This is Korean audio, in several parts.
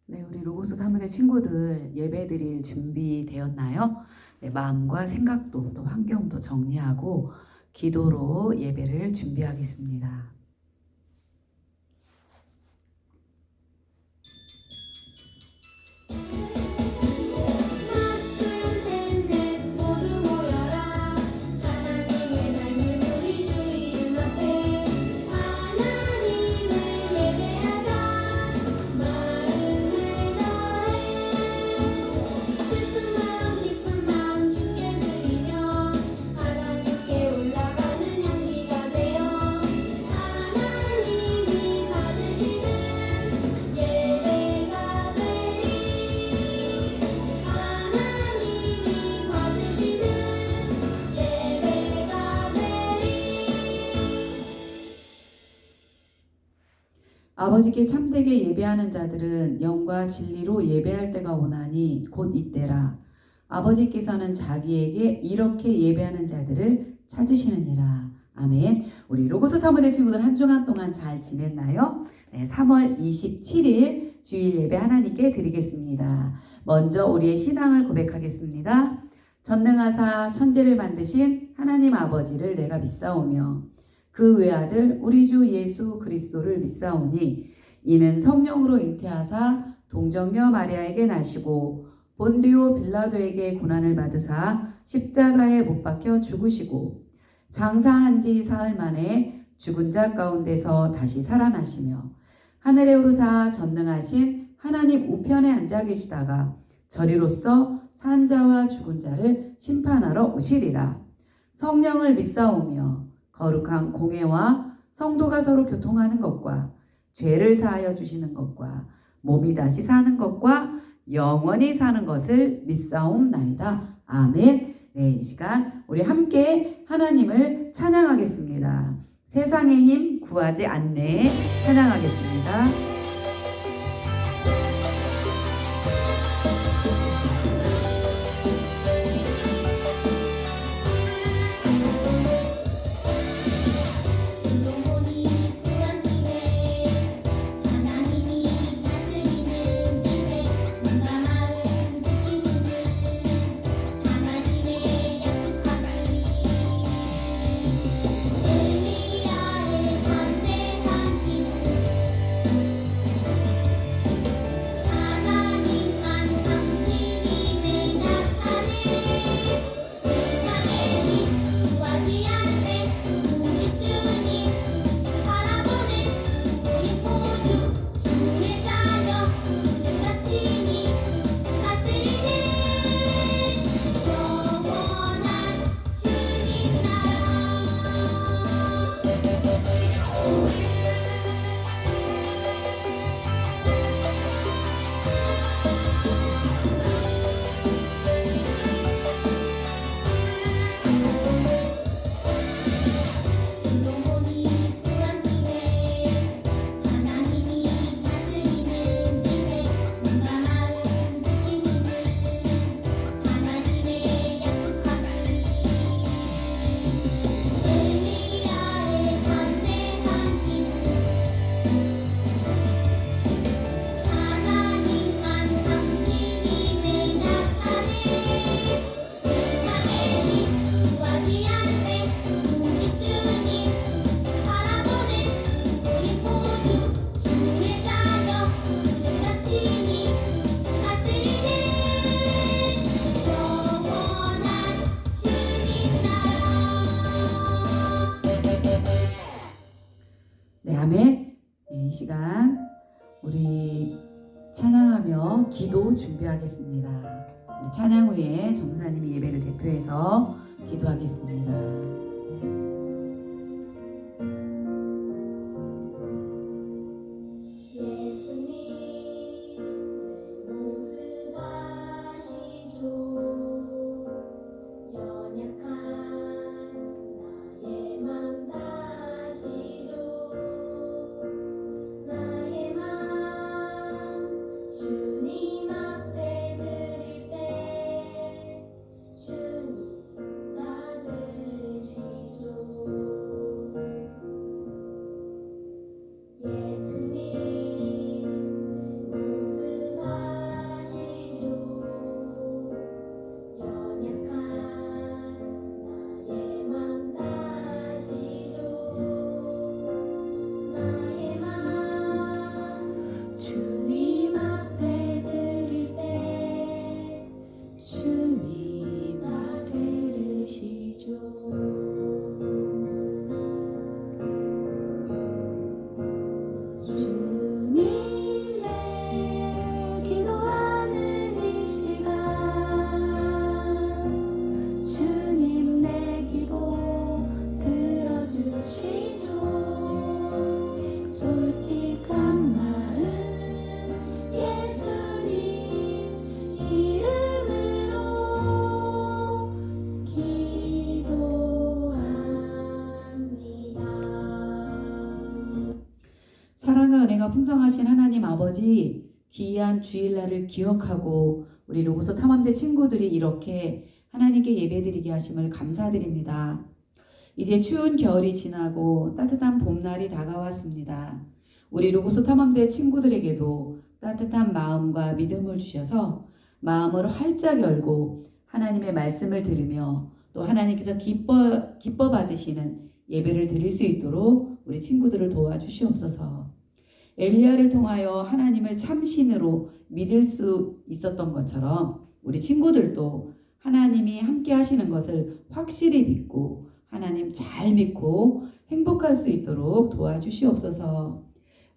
네, 우리 로고스 사무대 친구들 예배 드릴 준비 되었나요? 네, 마음과 생각도 또 환경도 정리하고 기도로 예배를 준비하겠습니다. 아버지께 참되게 예배하는 자들은 영과 진리로 예배할 때가 오나니 곧 이때라. 아버지께서는 자기에게 이렇게 예배하는 자들을 찾으시느니라. 아멘. 우리 로고스 타무대 친구들 한 주간 동안 잘 지냈나요? 네, 3월 27일 주일 예배 하나님께 드리겠습니다. 먼저 우리의 신앙을 고백하겠습니다. 전능하사 천지를 만드신 하나님 아버지를 내가 믿사오며 그 외아들 우리 주 예수 그리스도를 믿사오니 이는 성령으로 잉태하사 동정녀 마리아에게 나시고 본디오 빌라도에게 고난을 받으사 십자가에 못 박혀 죽으시고 장사한 지 사흘 만에 죽은 자 가운데서 다시 살아나시며 하늘에 오르사 전능하신 하나님 우편에 앉아 계시다가 저리로서 산 자와 죽은 자를 심판하러 오시리라. 성령을 믿사오며 거룩한 공회와 성도가 서로 교통하는 것과 죄를 사하여 주시는 것과 몸이 다시 사는 것과 영원히 사는 것을 믿사옵나이다. 아멘. 네, 이 시간 우리 함께 하나님을 찬양하겠습니다. 세상의 힘 구하지 않네 찬양하겠습니다. 네, 아멘. 네, 이 시간 우리 찬양하며 기도 준비하겠습니다. 우리 찬양 후에 전도사님이 예배를 대표해서 기도하겠습니다. 사랑과 은혜가 풍성하신 하나님 아버지, 귀한 주일날을 기억하고 우리 로고소 탐험대 친구들이 이렇게 하나님께 예배드리게 하심을 감사드립니다. 이제 추운 겨울이 지나고 따뜻한 봄날이 다가왔습니다. 우리 로고소 탐험대 친구들에게도 따뜻한 마음과 믿음을 주셔서 마음을 활짝 열고 하나님의 말씀을 들으며 또 하나님께서 기뻐 받으시는 예배를 드릴 수 있도록 우리 친구들을 도와주시옵소서. 엘리야를 통하여 하나님을 참신으로 믿을 수 있었던 것처럼 우리 친구들도 하나님이 함께 하시는 것을 확실히 믿고 하나님 잘 믿고 행복할 수 있도록 도와주시옵소서.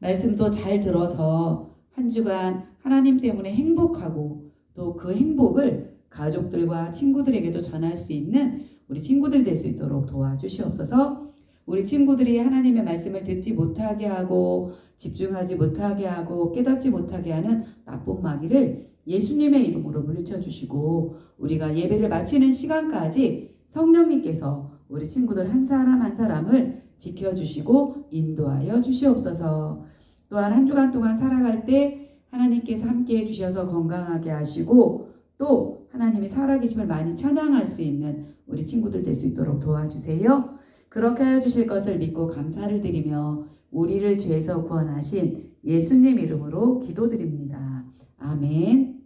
말씀도 잘 들어서 한 주간 하나님 때문에 행복하고 또 그 행복을 가족들과 친구들에게도 전할 수 있는 우리 친구들 될 수 있도록 도와주시옵소서. 우리 친구들이 하나님의 말씀을 듣지 못하게 하고 집중하지 못하게 하고 깨닫지 못하게 하는 나쁜 마귀를 예수님의 이름으로 물리쳐 주시고 우리가 예배를 마치는 시간까지 성령님께서 우리 친구들 한 사람 한 사람을 지켜주시고 인도하여 주시옵소서. 또한 한 주간 동안 살아갈 때 하나님께서 함께해 주셔서 건강하게 하시고 또 하나님이 살아계심을 많이 찬양할 수 있는 우리 친구들 될 수 있도록 도와주세요. 그렇게 하여 주실 것을 믿고 감사를 드리며 우리를 죄에서 구원하신 예수님 이름으로 기도드립니다. 아멘.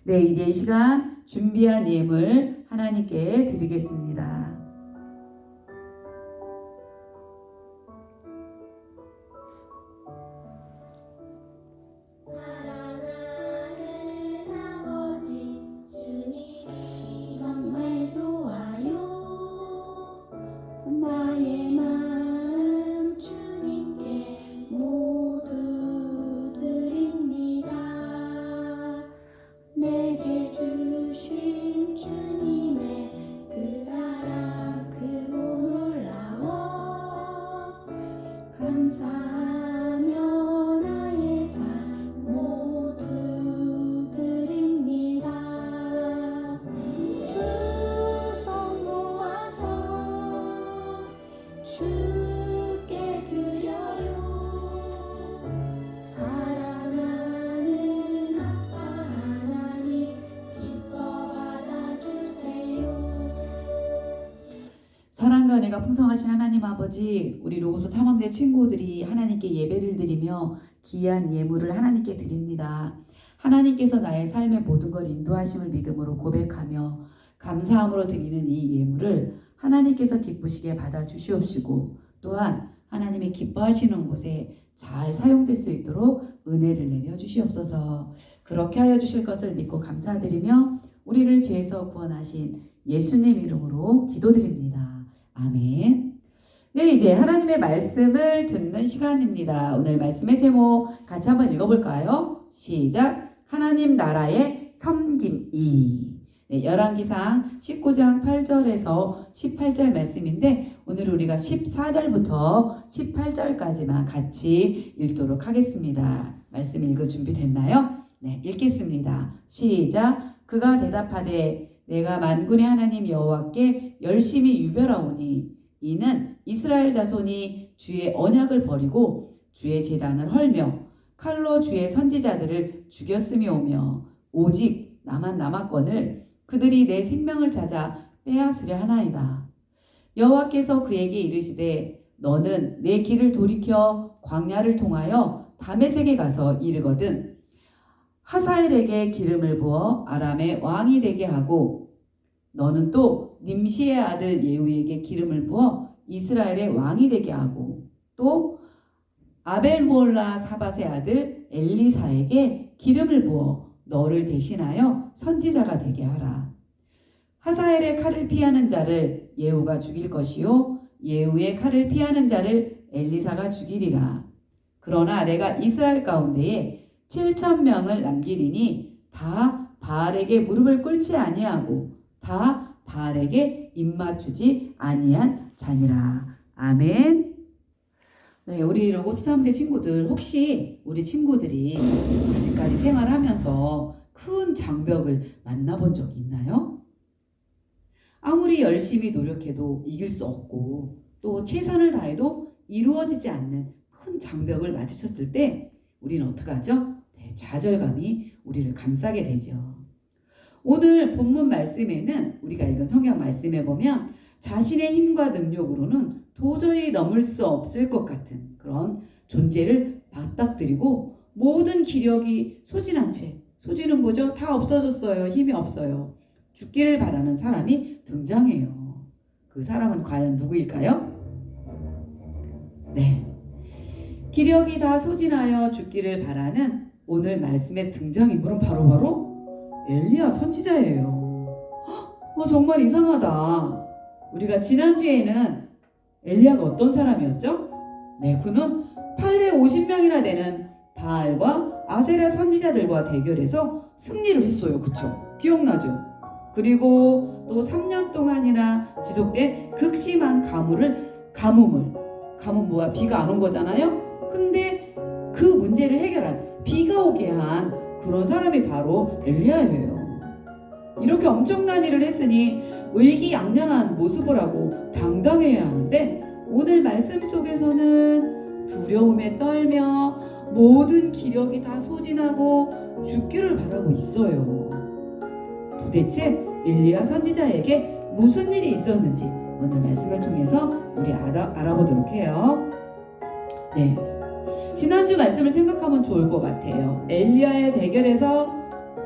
네, 이제 이 시간 준비한 예물 하나님께 드리겠습니다. 사랑과 은혜가 풍성하신 하나님 아버지, 우리 로고소 탐험대 친구들이 하나님께 예배를 드리며 귀한 예물을 하나님께 드립니다. 하나님께서 나의 삶의 모든 걸 인도하심을 믿음으로 고백하며 감사함으로 드리는 이 예물을 하나님께서 기쁘시게 받아주시옵시고 또한 하나님이 기뻐하시는 곳에 잘 사용될 수 있도록 은혜를 내려주시옵소서. 그렇게 하여 주실 것을 믿고 감사드리며 우리를 죄에서 구원하신 예수님 이름으로 기도드립니다. 아멘. 네, 이제 하나님의 말씀을 듣는 시간입니다. 오늘 말씀의 제목 같이 한번 읽어볼까요? 시작. 하나님 나라의 섬김 2. 네, 열왕기상 19장 8절에서 18절 말씀인데 오늘 우리가 14절부터 18절까지만 같이 읽도록 하겠습니다. 말씀 읽을 준비 됐나요? 네, 읽겠습니다. 시작. 그가 대답하되 내가 만군의 하나님 여호와께 열심히 유별하오니 이는 이스라엘 자손이 주의 언약을 버리고 주의 제단을 헐며 칼로 주의 선지자들을 죽였음이오며 오직 나만 남았거늘 그들이 내 생명을 찾아 빼앗으려 하나이다. 여호와께서 그에게 이르시되 너는 내 길을 돌이켜 광야를 통하여 다메섹에 가서 이르거든 하사엘에게 기름을 부어 아람의 왕이 되게 하고 너는 또 님시의 아들 예후에게 기름을 부어 이스라엘의 왕이 되게 하고 또 아벨몰라 사밧의 아들 엘리사에게 기름을 부어 너를 대신하여 선지자가 되게 하라. 하사엘의 칼을 피하는 자를 예후가 죽일 것이요 예후의 칼을 피하는 자를 엘리사가 죽이리라. 그러나 내가 이스라엘 가운데에 7,000명을 남기리니 다 바알에게 무릎을 꿇지 아니하고 다 바알에게 입맞추지 아니한 자니라. 아멘. 네, 우리 로고스 탐대 친구들, 혹시 우리 친구들이 아직까지 생활하면서 큰 장벽을 만나본 적 있나요? 아무리 열심히 노력해도 이길 수 없고 또 최선을 다해도 이루어지지 않는 큰 장벽을 마주쳤을 때 우리는 어떻게 하죠? 네, 좌절감이 우리를 감싸게 되죠. 오늘 본문 말씀에는 우리가 읽은 성경 말씀에 보면 자신의 힘과 능력으로는 도저히 넘을 수 없을 것 같은 그런 존재를 맞닥뜨리고 모든 기력이 소진한 채, 소진은 뭐죠? 다 없어졌어요. 힘이 없어요. 죽기를 바라는 사람이 등장해요. 그 사람은 과연 누구일까요? 네, 기력이 다 소진하여 죽기를 바라는 오늘 말씀의 등장인물은 바로 엘리야 선지자예요. 정말 이상하다. 우리가 지난주에는 엘리야가 어떤 사람이었죠? 네, 그는 850명이나 되는 바알과 아세라 선지자들과 대결해서 승리를 했어요. 그쵸? 기억나죠? 그리고 또 3년 동안이나 지속된 극심한 가뭄은 뭐야? 비가 안 온 거잖아요? 근데 그 문제를 해결한, 비가 오게 한 그런 사람이 바로 엘리야예요. 이렇게 엄청난 일을 했으니 의기양양한 모습을 하고 당당해야 하는데 오늘 말씀 속에서는 두려움에 떨며 모든 기력이 다 소진하고 죽기를 바라고 있어요. 도대체 엘리야 선지자에게 무슨 일이 있었는지 오늘 말씀을 통해서 우리 알아보도록 해요. 네, 지난주 말씀을 생각하면 좋을 것 같아요. 엘리야의 대결에서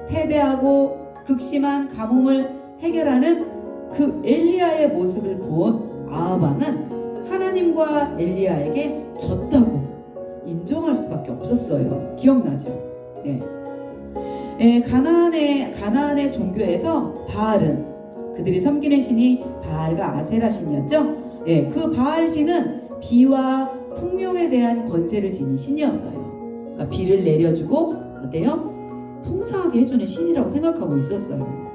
패배하고 극심한 가뭄을 해결하는 그 엘리야의 모습을 본 아합 왕은 하나님과 엘리야에게 졌다고 인정할 수밖에 없었어요. 기억나죠? 네. 가나안의 종교에서 바알은 그들이 섬기는 신이 바알과 아세라 신이었죠. 그 바알 신은 비와 풍령에 대한 권세를 지닌 신이었어요. 그러니까 비를 내려주고 어때요? 풍성하게 해주는 신이라고 생각하고 있었어요.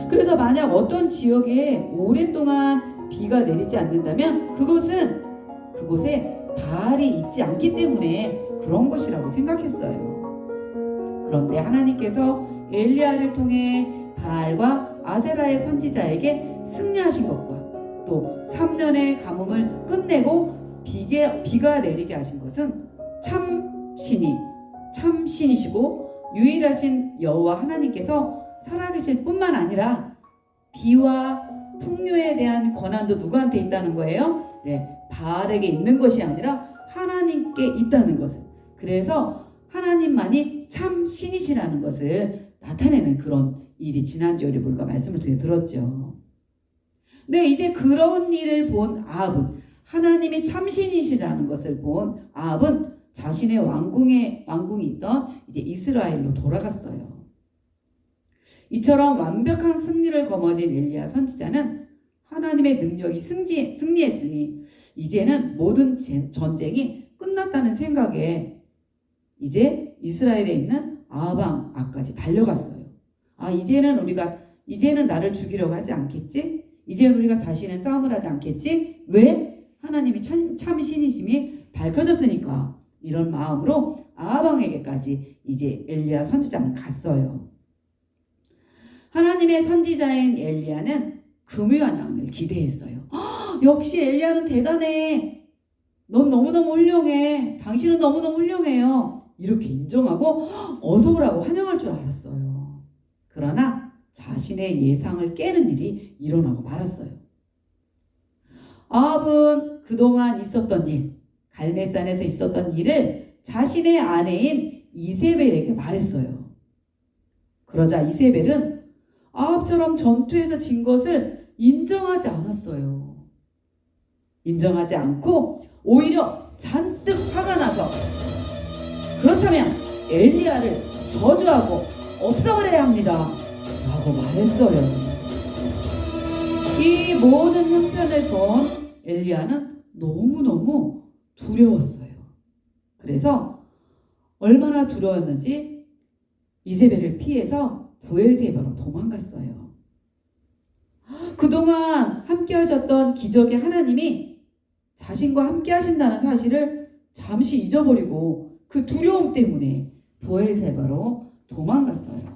그래서 만약 어떤 지역에 오랫동안 비가 내리지 않는다면 그곳에 바알이 있지 않기 때문에 그런 것이라고 생각했어요. 그런데 하나님께서 엘리야를 통해 바알과 아세라의 선지자에게 승리하신 것과 또 3년의 가뭄을 끝내고 비가 내리게 하신 것은 참 신이시고 유일하신 여호와 하나님께서 살아계실 뿐만 아니라 비와 풍요에 대한 권한도 누구한테 있다는 거예요? 네, 바알에게 있는 것이 아니라 하나님께 있다는 것을. 그래서 하나님만이 참 신이시라는 것을 나타내는 그런 일이 지난주에 우리가 말씀을 통해 들었죠. 네, 이제 그런 일을 본 아합은, 하나님이 참 신이시라는 것을 본 아합은 자신의 왕궁이 있던 이제 이스라엘로 돌아갔어요. 이처럼 완벽한 승리를 거머쥔 엘리야 선지자는 하나님의 능력이 승리했으니 이제는 모든 전쟁이 끝났다는 생각에 이제 이스라엘에 있는 아합 왕 앞까지 달려갔어요. 이제는 나를 죽이려고 하지 않겠지? 이제는 우리가 다시는 싸움을 하지 않겠지? 왜? 하나님이 참 신이심이 밝혀졌으니까. 이런 마음으로 아합 왕에게까지 이제 엘리야 선지자는 갔어요. 하나님의 선지자인 엘리야는 금요한 왕을 기대했어요. 역시 엘리야는 대단해. 넌 너무너무 훌륭해. 당신은 너무너무 훌륭해요. 이렇게 인정하고 어서 오라고 환영할 줄 알았어요. 그러나 자신의 예상을 깨는 일이 일어나고 말았어요. 아합은 그동안 있었던 일, 갈멜산에서 있었던 일을 자신의 아내인 이세벨에게 말했어요. 그러자 이세벨은 아합처럼 전투에서 진 것을 인정하지 않았어요. 인정하지 않고 오히려 잔뜩 화가 나서 그렇다면 엘리야를 저주하고 없애버려야 합니다 라고 말했어요. 이 모든 형편을 본 엘리야는 너무너무 두려웠어요. 그래서 얼마나 두려웠는지 이세벨을 피해서 부엘세바로 도망갔어요. 그동안 함께 하셨던 기적의 하나님이 자신과 함께 하신다는 사실을 잠시 잊어버리고 그 두려움 때문에 브엘세바로 도망갔어요.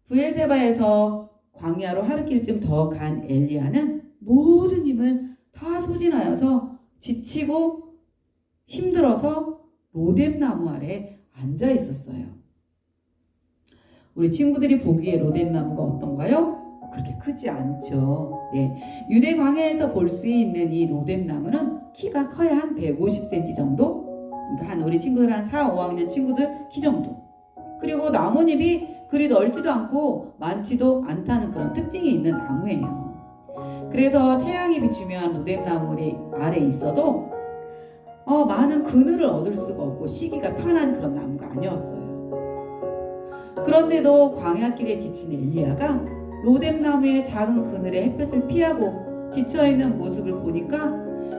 브엘세바에서 광야로 하루길쯤 더 간 엘리야는 모든 힘을 다 소진하여서 지치고 힘들어서 로뎀나무 아래 앉아 있었어요. 우리 친구들이 보기에 로뎀나무가 어떤가요? 그렇게 크지 않죠. 네, 유대 광야에서 볼 수 있는 이 로뎀나무는 키가 커야 한 150cm 정도? 그러니까 한 우리 친구들 한 4, 5학년 친구들 키 정도. 그리고 나뭇잎이 그리 넓지도 않고 많지도 않다는 그런 특징이 있는 나무예요. 그래서 태양이 비추면 로뎀나무 아래 있어도 많은 그늘을 얻을 수가 없고 쉬기가 편한 그런 나무가 아니었어요. 그런데도 광야길에 지친 엘리야가 로뎀나무의 작은 그늘의 햇볕을 피하고 지쳐있는 모습을 보니까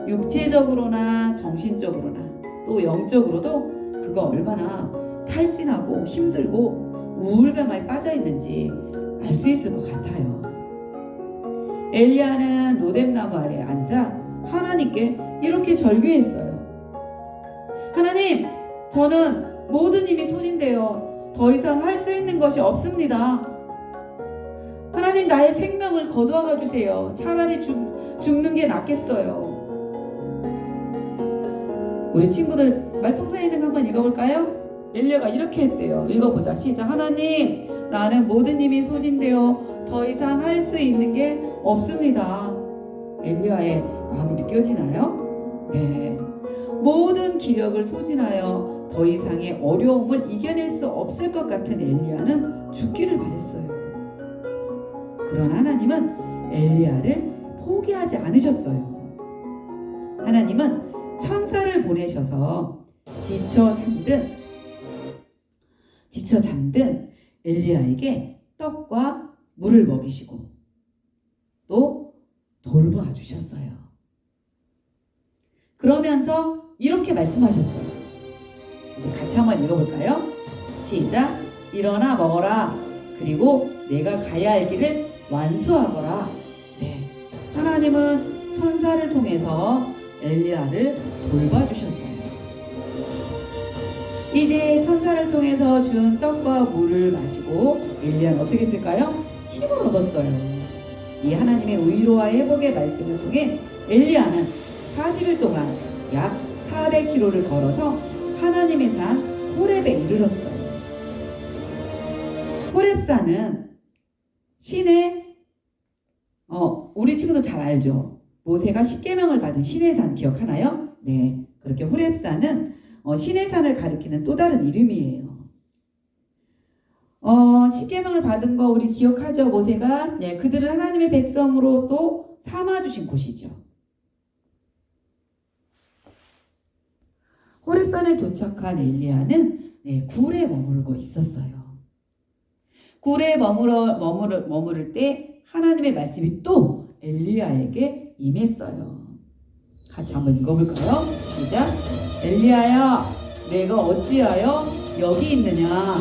육체적으로나 정신적으로나 또 영적으로도 그가 얼마나 탈진하고 힘들고 우울감에 빠져있는지 알 수 있을 것 같아요. 엘리야는 로뎀나무 아래 앉아 하나님께 이렇게 절규했어요. 하나님, 저는 모든 힘이 소진되어 더 이상 할 수 있는 것이 없습니다. 하나님, 나의 생명을 거두어가 주세요. 차라리 죽는 게 낫겠어요. 우리 친구들 말풍선에 있는 거 한번 읽어볼까요? 엘리야가 이렇게 했대요. 읽어보자. 시작. 하나님, 나는 모든 힘이 소진되어 더 이상 할 수 있는 게 없습니다. 엘리야의 마음이 느껴지나요? 네. 모든 기력을 소진하여 더 이상의 어려움을 이겨낼 수 없을 것 같은 엘리야는 죽기를 바랬어요. 그러나 하나님은 엘리야를 포기하지 않으셨어요. 하나님은 천사를 보내셔서 지쳐 잠든 엘리야에게 떡과 물을 먹이시고 또 돌보아 주셨어요. 그러면서 이렇게 말씀하셨어요. 우리 같이 한번 읽어볼까요? 시작. 일어나 먹어라. 그리고 내가 가야 할 길을 완수하거라. 네. 하나님은 천사를 통해서 엘리야를 돌봐주셨어요. 이제 천사를 통해서 준 떡과 물을 마시고 엘리야는 어떻게 했을까요? 힘을 얻었어요. 이 하나님의 의로와 회복의 말씀을 통해 엘리야는 40일 동안 약 400km를 걸어서 하나님의 산 호렙에 이르렀어요. 호렙산은 신의 우리 친구도 잘 알죠. 모세가 10계명을 받은 신의 산 기억하나요? 네, 그렇게 호렙산은 신의 산을 가리키는 또 다른 이름이에요. 10계명을 받은 거 우리 기억하죠? 모세가 그들을 하나님의 백성으로 또 삼아주신 곳이죠. 호렙산에 도착한 엘리야는 굴에 머물고 있었어요. 굴에 머무를 때 하나님의 말씀이 또 엘리야에게 임했어요. 같이 한번 읽어볼까요? 시작. 엘리야야, 내가 어찌하여 여기 있느냐?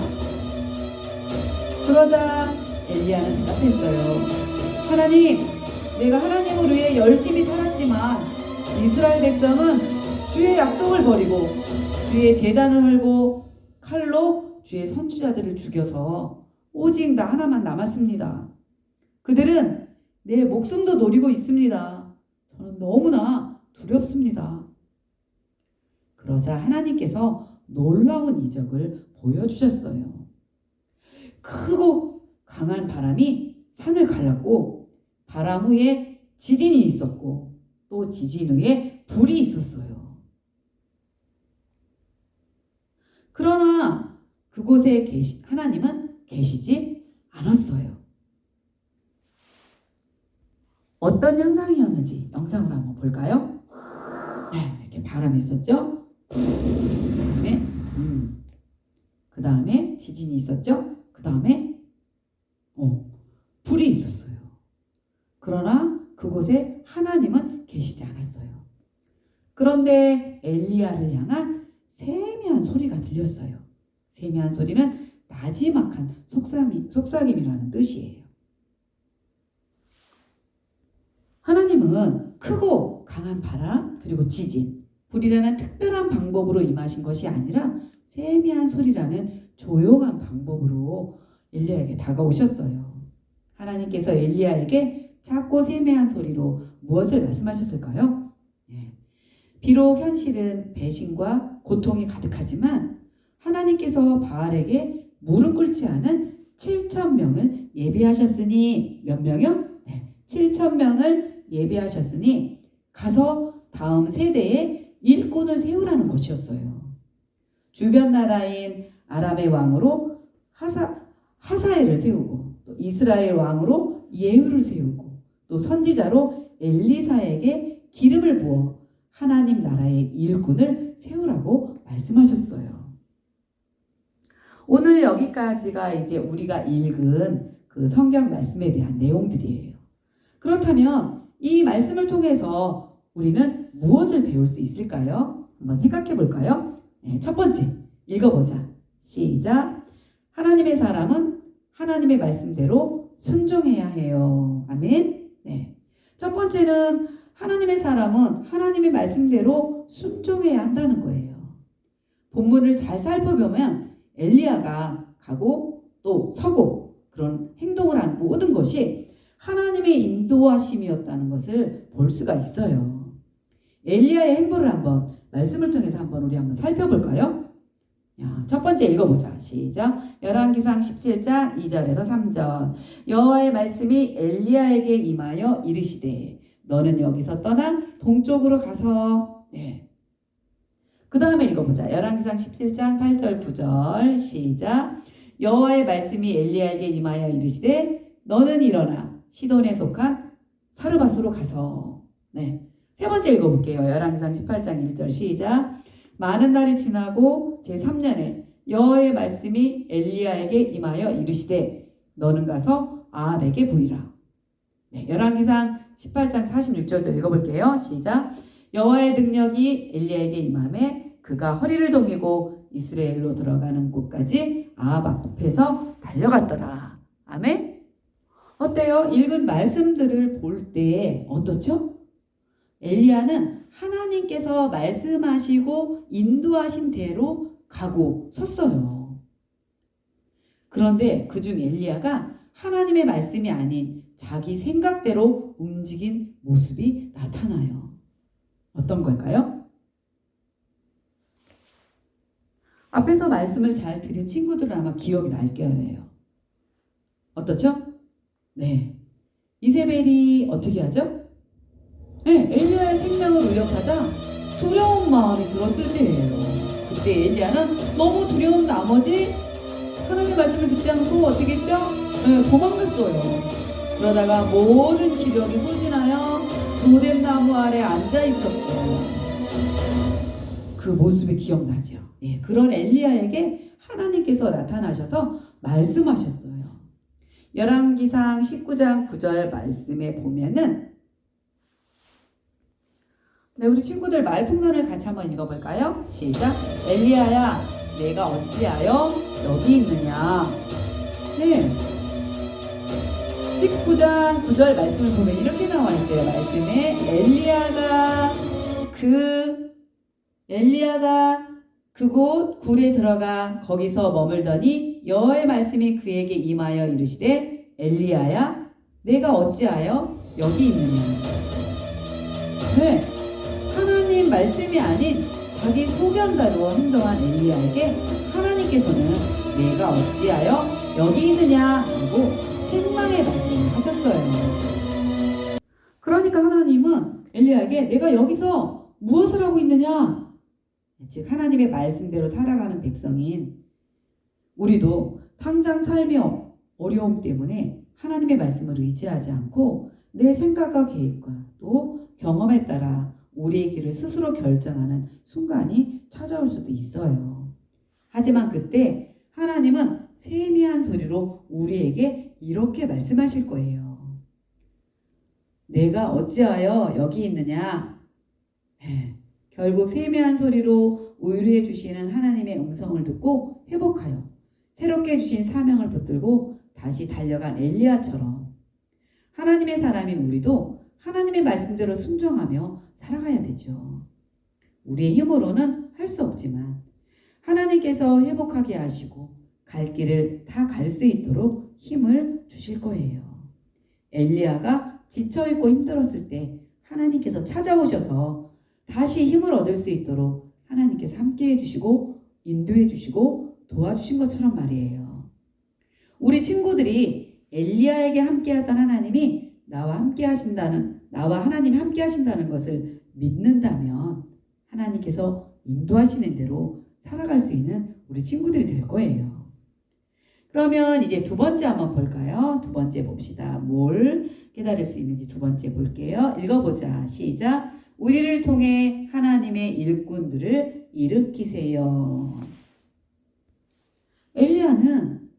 그러자 엘리야는 대답했어요. 하나님, 내가 하나님을 위해 열심히 살았지만 이스라엘 백성은 주의 약속을 버리고 주의 제단을 헐고 칼로 주의 선지자들을 죽여서 오직 나 하나만 남았습니다. 그들은 내 목숨도 노리고 있습니다. 저는 너무나 두렵습니다. 그러자 하나님께서 놀라운 이적을 보여주셨어요. 크고 강한 바람이 산을 갈랐고 바람 후에 지진이 있었고 또 지진 후에 불이 있었어요. 그러나 그곳에 하나님은 계시지 않았어요. 어떤 현상이었는지 영상으로 한번 볼까요? 네, 이렇게 바람이 있었죠. 그 다음에 지진이 있었죠. 그 다음에 불이 있었어요. 그러나 그곳에 하나님은 계시지 않았어요. 그런데 엘리야를 향한 세미한 소리가 들렸어요. 세미한 소리는 나지막한 속삭임이라는 뜻이에요. 하나님은 크고 강한 바람 그리고 지진, 불이라는 특별한 방법으로 임하신 것이 아니라 세미한 소리라는 조용한 방법으로 엘리야에게 다가오셨어요. 하나님께서 엘리야에게 작고 세미한 소리로 무엇을 말씀하셨을까요? 비록 현실은 배신과 고통이 가득하지만 하나님께서 바알에게 무릎 꿇지 않은 7,000명을 예비하셨으니 몇 명이요? 7,000명을 예비하셨으니 가서 다음 세대에 일꾼을 세우라는 것이었어요. 주변 나라인 아람의 왕으로 하사엘을 세우고 또 이스라엘 왕으로 예후를 세우고 또 선지자로 엘리사에게 기름을 부어 하나님 나라의 일꾼을 세우라고 말씀하셨어요. 오늘 여기까지가 이제 우리가 읽은 그 성경 말씀에 대한 내용들이에요. 그렇다면 이 말씀을 통해서 우리는 무엇을 배울 수 있을까요? 한번 생각해 볼까요? 첫 번째, 읽어보자. 시작. 하나님의 사람은 하나님의 말씀대로 순종해야 해요. 아멘. 첫 번째는 하나님의 사람은 하나님의 말씀대로 순종해야 한다는 거예요. 본문을 잘 살펴보면 엘리야가 가고 또 서고 그런 행동을 한 모든 것이 하나님의 인도하심이었다는 것을 볼 수가 있어요. 엘리야의 행보를 한번 말씀을 통해서 우리 한번 살펴볼까요? 첫 번째 읽어보자. 시작. 열왕기상 17장 2절에서 3절. 여호와의 말씀이 엘리야에게 임하여 이르시되 너는 여기서 떠나 동쪽으로 가서 그 다음에 읽어보자. 열왕기상 17장 8절 9절 시작. 여호와의 말씀이 엘리야에게 임하여 이르시되 너는 일어나 시돈에 속한 사르밧으로 가서 세 번째 읽어볼게요. 열왕기상 18장 1절 시작. 많은 날이 지나고 제3년에 여호와의 말씀이 엘리야에게 임하여 이르시되 너는 가서 아합에게 보이라. 열왕기상 18장 46절도 읽어볼게요. 시작. 여호와의 능력이 엘리야에게 임하매 그가 허리를 동이고 이스라엘로 들어가는 곳까지 아합 앞에서 달려갔더라. 아멘. 어때요? 읽은 말씀들을 볼 때 어떻죠? 엘리야는 하나님께서 말씀하시고 인도하신 대로 가고 섰어요. 그런데 그중 엘리야가 하나님의 말씀이 아닌 자기 생각대로 움직인 모습이 나타나요. 어떤 걸까요? 앞에서 말씀을 잘 들은 친구들은 아마 기억이 날 거예요. 어떻죠? 이세벨이 어떻게 하죠? 엘리야의 생명을 위협하자 두려운 마음이 들었을 때예요. 그때 엘리야는 너무 두려운 나머지 하나님의 말씀을 듣지 않고 어떻게 했죠? 도망갔어요. 그러다가 모든 기력이 소진하여 로뎀나무 아래 앉아 있었죠. 그 모습이 기억나죠. 그런 엘리야에게 하나님께서 나타나셔서 말씀하셨어요. 열왕기상 19장 9절 말씀에 보면은 우리 친구들 말풍선을 같이 한번 읽어볼까요? 시작. 엘리야야 내가 어찌하여 여기 있느냐. 19장 9절 말씀을 보면 이렇게 나와 있어요. 말씀에 엘리야가 그곳 굴에 들어가 거기서 머물더니 여호와의 말씀이 그에게 임하여 이르시되 엘리야야 내가 어찌하여 여기 있느냐. 하나님 말씀이 아닌 자기 소견대로 행동한 엘리야에게 하나님께서는 내가 어찌하여 여기 있느냐라고 책망의 말씀을 하셨어요. 그러니까 하나님은 엘리야에게 내가 여기서 무엇을 하고 있느냐, 즉 하나님의 말씀대로 살아가는 백성인 우리도 당장 삶의 어려움 때문에 하나님의 말씀을 의지하지 않고 내 생각과 계획과 또 경험에 따라 우리의 길을 스스로 결정하는 순간이 찾아올 수도 있어요. 하지만 그때 하나님은 세미한 소리로 우리에게 이렇게 말씀하실 거예요. 내가 어찌하여 여기 있느냐. 결국 세미한 소리로 위로해 주시는 하나님의 음성을 듣고 회복하여 새롭게 주신 사명을 붙들고 다시 달려간 엘리야처럼 하나님의 사람인 우리도 하나님의 말씀대로 순종하며 살아가야 되죠. 우리의 힘으로는 할 수 없지만 하나님께서 회복하게 하시고 갈 길을 다 갈 수 있도록 힘을 주실 거예요. 엘리야가 지쳐있고 힘들었을 때 하나님께서 찾아오셔서 다시 힘을 얻을 수 있도록 하나님께서 함께 해주시고 인도해 주시고 도와주신 것처럼 말이에요. 우리 친구들이 엘리야에게 함께했던 하나님이 나와 하나님 함께 하신다는 것을 믿는다면 하나님께서 인도하시는 대로 살아갈 수 있는 우리 친구들이 될 거예요. 그러면 이제 두 번째 한번 볼까요? 두 번째 봅시다. 뭘 깨달을 수 있는지 두 번째 볼게요. 읽어보자. 시작. 우리를 통해 하나님의 일꾼들을 일으키세요. 엘리야는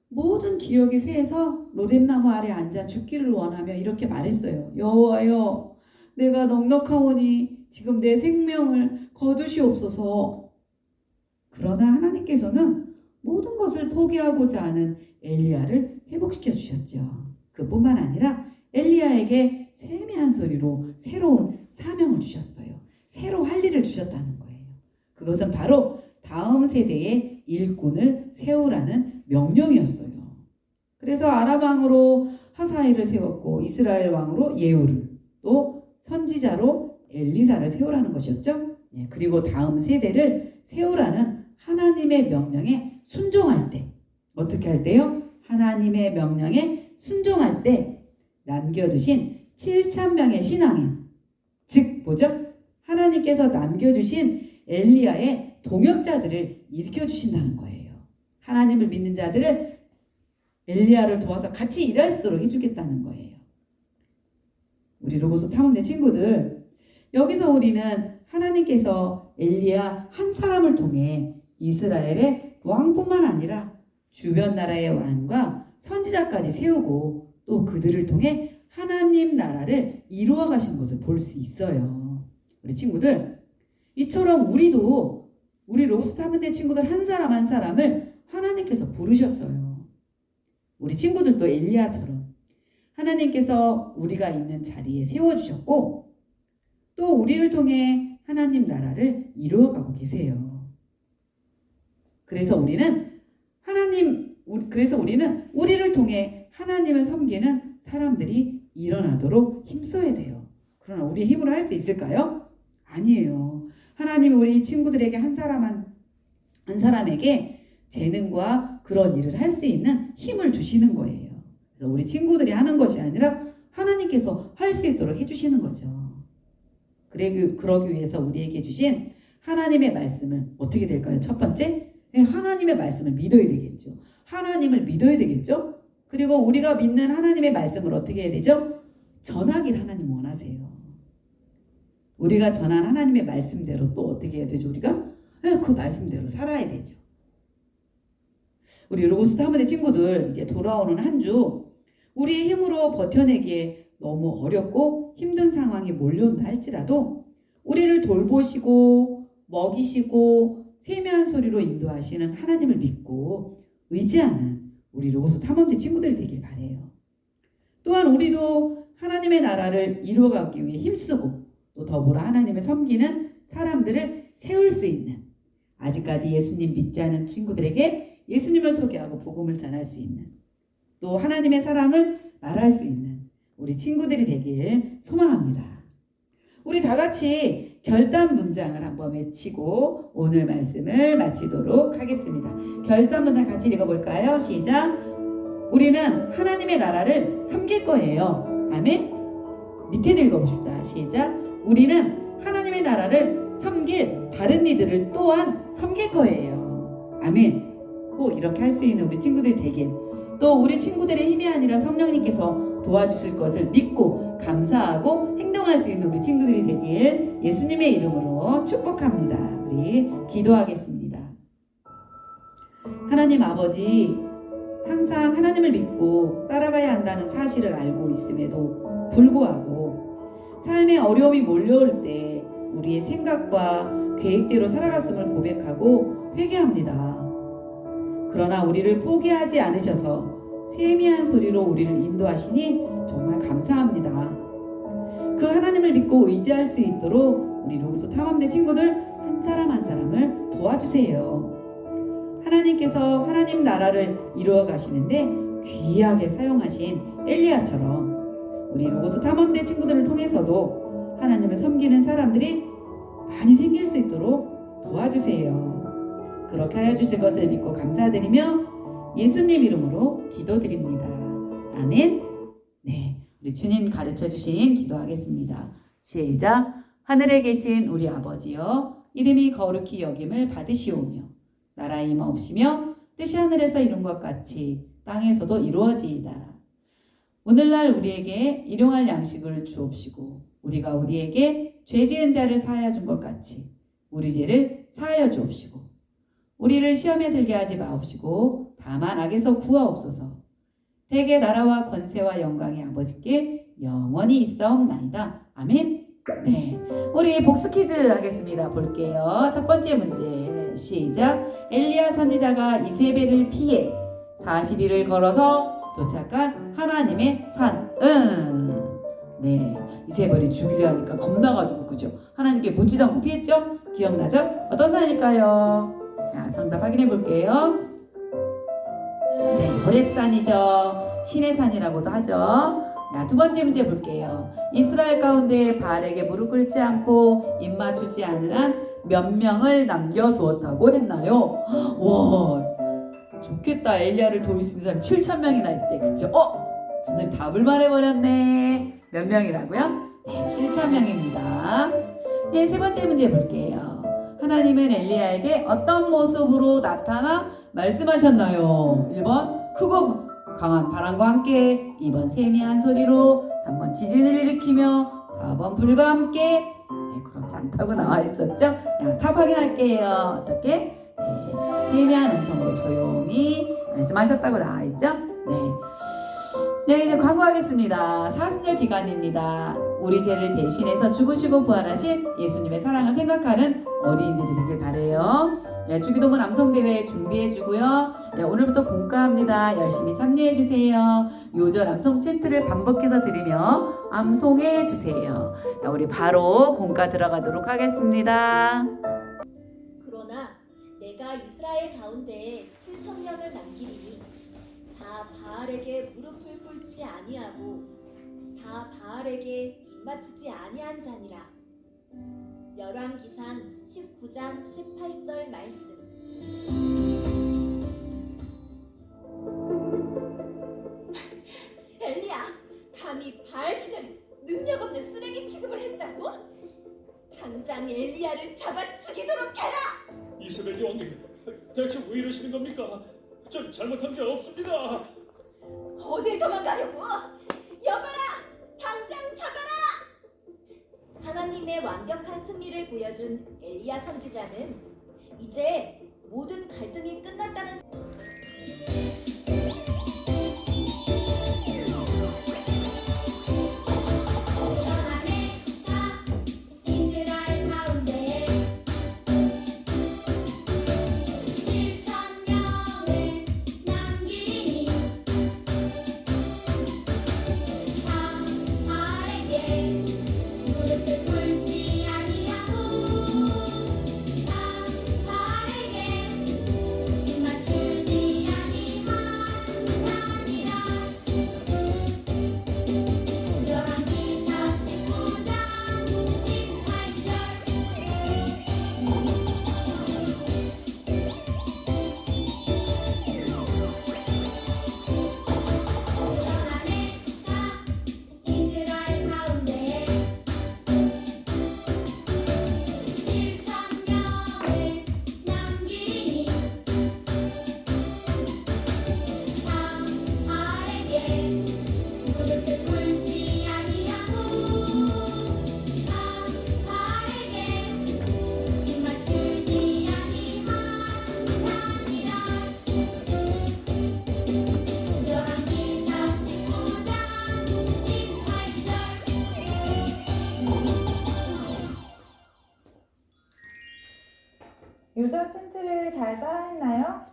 모든 기력이 쇠해서 로뎀나무 아래 앉아 죽기를 원하며 이렇게 말했어요. 여호와여, 내가 넉넉하오니 지금 내 생명을 거두시옵소서. 그러나 하나님께서는 모든 것을 포기하고자 하는 엘리야를 회복시켜 주셨죠. 그뿐만 아니라 엘리야에게 세미한 소리로 새로운 사명을 주셨어요. 새로 할 일을 주셨다는 거예요. 그것은 바로 다음 세대의 일꾼을 세우라는 명령이었어요. 그래서 아람 왕으로 하사엘을 세웠고 이스라엘 왕으로 예후를, 또 선지자로 엘리사를 세우라는 것이었죠. 그리고 다음 세대를 세우라는 하나님의 명령에 순종할 때, 어떻게 할 때요? 하나님의 명령에 순종할 때 남겨두신 7,000명의 신앙인, 즉 뭐죠? 하나님께서 남겨주신 엘리야의 동역자들을 일으켜주신다는 거예요. 하나님을 믿는 자들을 엘리야를 도와서 같이 일할 수 있도록 해주겠다는 거예요. 우리 로고스 탐험대 친구들, 여기서 우리는 하나님께서 엘리야 한 사람을 통해 이스라엘의 왕뿐만 아니라 주변 나라의 왕과 선지자까지 세우고 또 그들을 통해 하나님 나라를 이루어 가신 것을 볼 수 있어요. 우리 친구들, 이처럼 우리 로고스 탐험대 친구들 한 사람 한 사람을 하나님께서 부르셨어요. 우리 친구들도 엘리야처럼 하나님께서 우리가 있는 자리에 세워주셨고 또 우리를 통해 하나님 나라를 이루어가고 계세요. 그래서 우리는 우리를 통해 하나님을 섬기는 사람들이 일어나도록 힘써야 돼요. 그러나 우리의 힘으로 할 수 있을까요? 아니에요. 하나님이 우리 친구들에게 한 사람에게 재능과 그런 일을 할 수 있는 힘을 주시는 거예요. 그래서 우리 친구들이 하는 것이 아니라 하나님께서 할 수 있도록 해주시는 거죠. 그러기 위해서 우리에게 주신 하나님의 말씀을 어떻게 될까요? 첫 번째, 하나님의 말씀을 믿어야 되겠죠. 하나님을 믿어야 되겠죠. 그리고 우리가 믿는 하나님의 말씀을 어떻게 해야 되죠? 전하기를 하나님 원하세요. 우리가 전한 하나님의 말씀대로 또 어떻게 해야 되죠? 우리가 그 말씀대로 살아야 되죠. 우리 로고스 탐험대 친구들, 이제 돌아오는 한 주 우리의 힘으로 버텨내기에 너무 어렵고 힘든 상황이 몰려온다 할지라도 우리를 돌보시고 먹이시고 세미한 소리로 인도하시는 하나님을 믿고 의지하는 우리 로고스 탐험대 친구들이 되길 바라요. 또한 우리도 하나님의 나라를 이루어가기 위해 힘쓰고 또 더불어 하나님을 섬기는 사람들을 세울 수 있는, 아직까지 예수님 믿지 않은 친구들에게 예수님을 소개하고 복음을 전할 수 있는, 또 하나님의 사랑을 말할 수 있는 우리 친구들이 되길 소망합니다. 우리 다 같이 결단 문장을 한번 외치고 오늘 말씀을 마치도록 하겠습니다. 결단 문장 같이 읽어볼까요? 시작. 우리는 하나님의 나라를 섬길 거예요. 아멘. 밑에도 읽어봅시다. 시작. 우리는 하나님의 나라를 섬길 다른 이들을 또한 섬길 거예요. 아멘. 꼭 이렇게 할 수 있는 우리 친구들 되길, 또 우리 친구들의 힘이 아니라 성령님께서 도와주실 것을 믿고 감사하고 행동할 수 있는 우리 친구들이 되길 예수님의 이름으로 축복합니다. 우리 기도하겠습니다. 하나님 아버지, 항상 하나님을 믿고 따라가야 한다는 사실을 알고 있음에도 불구하고 삶의 어려움이 몰려올 때 우리의 생각과 계획대로 살아갔음을 고백하고 회개합니다. 그러나 우리를 포기하지 않으셔서 세미한 소리로 우리를 인도하시니 정말 감사합니다. 그 하나님을 믿고 의지할 수 있도록 우리 로고스 탐험대 친구들 한 사람 한 사람을 도와주세요. 하나님께서 하나님 나라를 이루어 가시는데 귀하게 사용하신 엘리야처럼 우리 로고스 탐험대 친구들을 통해서도 하나님을 섬기는 사람들이 많이 생길 수 있도록 도와주세요. 그렇게 하여 주실 것을 믿고 감사드리며 예수님 이름으로 기도드립니다. 아멘. 네, 우리 주님 가르쳐 주신 기도하겠습니다. 시작. 하늘에 계신 우리 아버지여, 이름이 거룩히 여김을 받으시오며 나라의 임하옵시며 뜻이 하늘에서 이룬 것 같이 땅에서도 이루어지이다. 오늘날 우리에게 일용할 양식을 주옵시고 우리가 우리에게 죄 지은 자를 사하여 준 것 같이 우리 죄를 사하여 주옵시고 우리를 시험에 들게 하지 마옵시고 다만 악에서 구하옵소서. 대개 나라와 권세와 영광이 아버지께 영원히 있사옵나이다. 아멘. 네, 우리 복수 퀴즈 하겠습니다. 볼게요. 첫 번째 문제 시작. 엘리야 선지자가 이세벨을 피해 40일을 걸어서 도착한 하나님의 산은? 네, 이세벨이 죽이려 하니까 겁나가지고 그죠? 하나님께 묻지도 않고 피했죠? 기억나죠? 어떤 산일까요? 자, 정답 확인해 볼게요. 네, 호렙산이죠. 신의 산이라고도 하죠. 자, 두 번째 문제 볼게요. 이스라엘 가운데 바알에게 무릎 꿇지 않고 입 맞추지 않은 한 몇 명을 남겨두었다고 했나요? 와, 좋겠다. 엘리야를 도울 수 있는 사람 7,000명이나 있대. 그쵸? 선생님 답을 말해버렸네. 몇 명이라고요? 네, 7,000명입니다. 네, 세 번째 문제 볼게요. 하나님은 엘리야에게 어떤 모습으로 나타나 말씀하셨나요? 1번 크고 강한 바람과 함께, 2번 세미한 소리로, 3번 지진을 일으키며, 4번 불과 함께. 네, 그렇지 않다고 나와 있었죠? 자, 답 확인할게요. 어떻게? 네, 세미한 음성으로 조용히 말씀하셨다고 나와 있죠? 네. 네, 이제 광고하겠습니다. 사순절 기간입니다. 우리 죄를 대신해서 죽으시고 부활하신 예수님의 사랑을 생각하는 어린이들이 되길 바래요. 네, 주기도문 암송대회 준비해주고요. 네, 오늘부터 공과합니다. 열심히 참여해주세요. 요절 암송 챈트를 반복해서 들으며 암송해주세요. 네, 우리 바로 공과 들어가도록 하겠습니다. 그러나 내가 이스라엘 가운데 7,000명을 남기리니 다 바알에게 무릎을 꿇지 아니하고 다 바알에게 입 맞추지 아니한 자니라. 열왕기상 19장 18절 말씀. 엘리야, 감히 바알신을 능력 없는 쓰레기 취급을 했다고? 당장 엘리야를 잡아 죽이도록 해라! 이세벨 왕님, 대체 왜 이러시는 겁니까? 전 잘못한 게 없습니다. 어딜 도망가려고? 여봐라! 당장 잡아라! 하나님의 완벽한 승리를 보여준 엘리야 선지자는 이제 모든 갈등이 끝났다는 요절 텐트를 잘 따라했나요?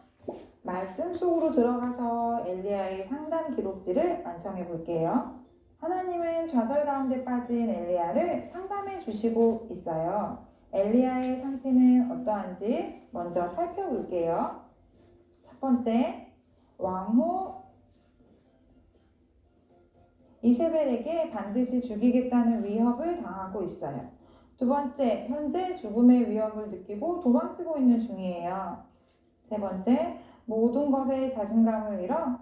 말씀 속으로 들어가서 엘리야의 상담 기록지를 완성해 볼게요. 하나님은 좌절 가운데 빠진 엘리야를 상담해 주시고 있어요. 엘리야의 상태는 어떠한지 먼저 살펴볼게요. 첫 번째, 왕후 이세벨에게 반드시 죽이겠다는 위협을 당하고 있어요. 두 번째, 현재 죽음의 위협을 느끼고 도망치고 있는 중이에요. 세 번째, 모든 것에 자신감을 잃어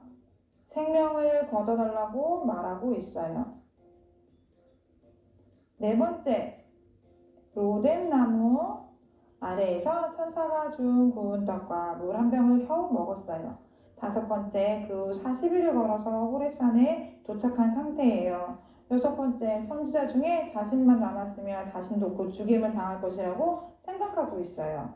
생명을 거둬달라고 말하고 있어요. 네 번째, 로뎀나무 아래에서 천사가 준 구운 떡과 물 한 병을 겨우 먹었어요. 다섯 번째, 그 후 40일을 걸어서 호렙산에 도착한 상태예요. 여섯 번째, 선지자 중에 자신만 남았으며 자신도 곧 죽임을 당할 것이라고 생각하고 있어요.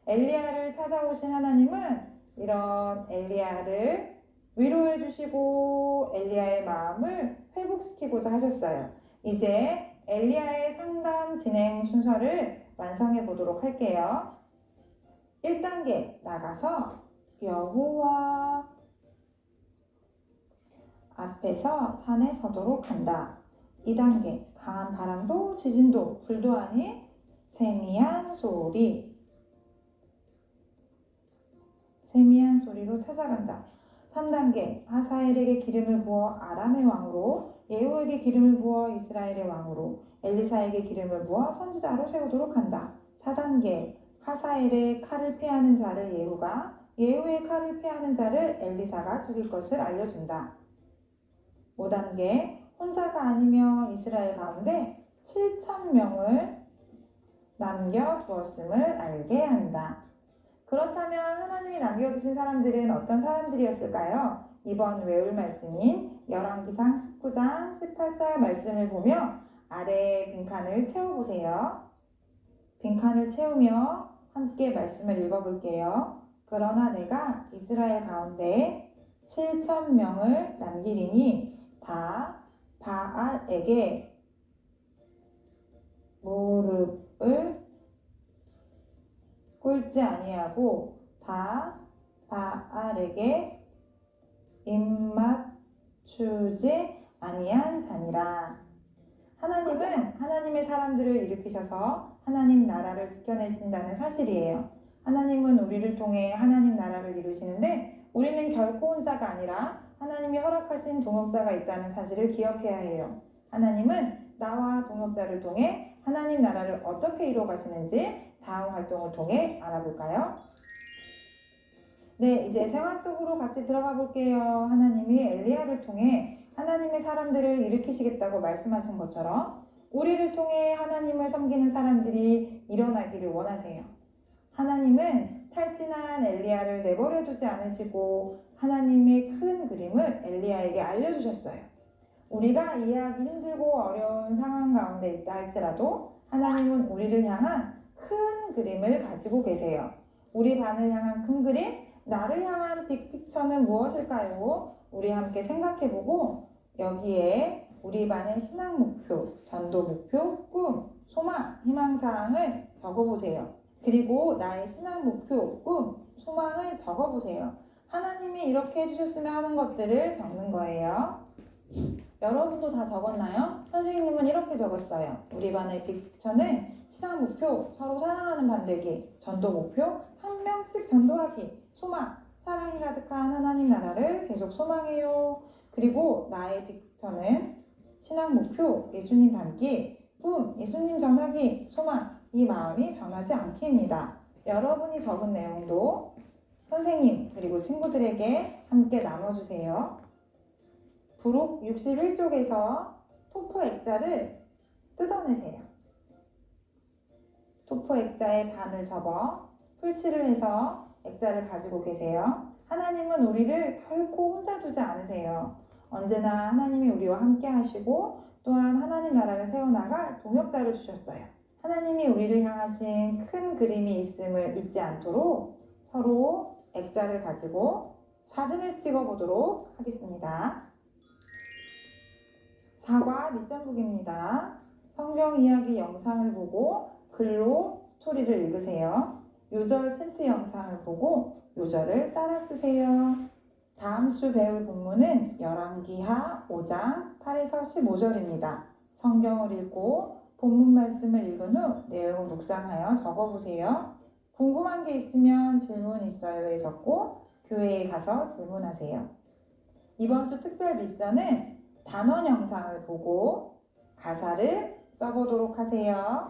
엘리야를 찾아오신 하나님은 이런 엘리야를 위로해 주시고 엘리야의 마음을 회복시키고자 하셨어요. 이제 엘리야의 상담 진행 순서를 완성해 보도록 할게요. 1단계 나가서 여호와 앞에서 산에 서도록 한다. 2단계 강한 바람도 지진도 불도 아닌 세미한 소리로 찾아간다. 3단계 하사엘에게 기름을 부어 아람의 왕으로, 예후에게 기름을 부어 이스라엘의 왕으로, 엘리사에게 기름을 부어 선지자로 세우도록 한다. 4단계 하사엘의 칼을 피하는 자를 예후가, 예후의 칼을 피하는 자를 엘리사가 죽일 것을 알려준다. 5단계 혼자가 아니며 이스라엘 가운데 7,000명을 남겨두었음을 알게 한다. 그렇다면 하나님이 남겨두신 사람들은 어떤 사람들이었을까요? 이번 외울 말씀인 열왕기상 19장 18절 말씀을 보며 아래에 빈칸을 채워보세요. 빈칸을 채우며 함께 말씀을 읽어볼게요. 그러나 내가 이스라엘 가운데 7,000명을 남기리니 다 바알에게 무릎을 꿇지 아니하고 다 바알에게 입맞추지 아니한 자니라. 하나님은 하나님의 사람들을 일으키셔서 하나님 나라를 지켜내신다는 사실이에요. 하나님은 우리를 통해 하나님 나라를 이루시는데 우리는 결코 혼자가 아니라 하나님이 허락하신 동역자가 있다는 사실을 기억해야 해요. 하나님은 나와 동역자를 통해 하나님 나라를 어떻게 이루어 가시는지 다음 활동을 통해 알아볼까요? 네, 이제 생활 속으로 같이 들어가 볼게요. 하나님이 엘리야를 통해 하나님의 사람들을 일으키시겠다고 말씀하신 것처럼 우리를 통해 하나님을 섬기는 사람들이 일어나기를 원하세요. 하나님은 탈진한 엘리야를 내버려 두지 않으시고 하나님의 큰 그림을 엘리야에게 알려주셨어요. 우리가 이해하기 힘들고 어려운 상황 가운데 있다 할지라도 하나님은 우리를 향한 큰 그림을 가지고 계세요. 우리 반을 향한 큰 그림, 나를 향한 빅픽처는 무엇일까요? 우리 함께 생각해보고 여기에 우리 반의 신앙 목표, 전도 목표, 꿈, 소망, 희망사항을 적어보세요. 그리고 나의 신앙 목표, 꿈, 소망을 적어보세요. 하나님이 이렇게 해주셨으면 하는 것들을 적는 거예요. 여러분도 다 적었나요? 선생님은 이렇게 적었어요. 우리 반의 빅픽처는 신앙 목표, 서로 사랑하는 반대기, 전도 목표, 한 명씩 전도하기, 소망, 사랑이 가득한 하나님 나라를 계속 소망해요. 그리고 나의 빅픽처는 신앙 목표, 예수님 닮기, 꿈, 예수님 전하기, 소망, 이 마음이 변하지 않기입니다. 여러분이 적은 내용도 선생님 그리고 친구들에게 함께 나눠주세요. 부록 61쪽에서 토포 액자를 뜯어내세요. 토포 액자에 반을 접어 풀칠을 해서 액자를 가지고 계세요. 하나님은 우리를 결코 혼자 두지 않으세요. 언제나 하나님이 우리와 함께 하시고 또한 하나님 나라를 세워나갈 동역자를 주셨어요. 하나님이 우리를 향하신 큰 그림이 있음을 잊지 않도록 서로 액자를 가지고 사진을 찍어 보도록 하겠습니다. 사과 미션북입니다. 성경 이야기 영상을 보고 글로 스토리를 읽으세요. 요절 챈트 영상을 보고 요절을 따라 쓰세요. 다음 주 배울 본문은 열왕기하 5장 8에서 15절입니다. 성경을 읽고 본문 말씀을 읽은 후 내용을 묵상하여 적어보세요. 궁금한 게 있으면 질문 있어요에 적고 교회에 가서 질문하세요. 이번 주 특별 미션은 단원 영상을 보고 가사를 써보도록 하세요.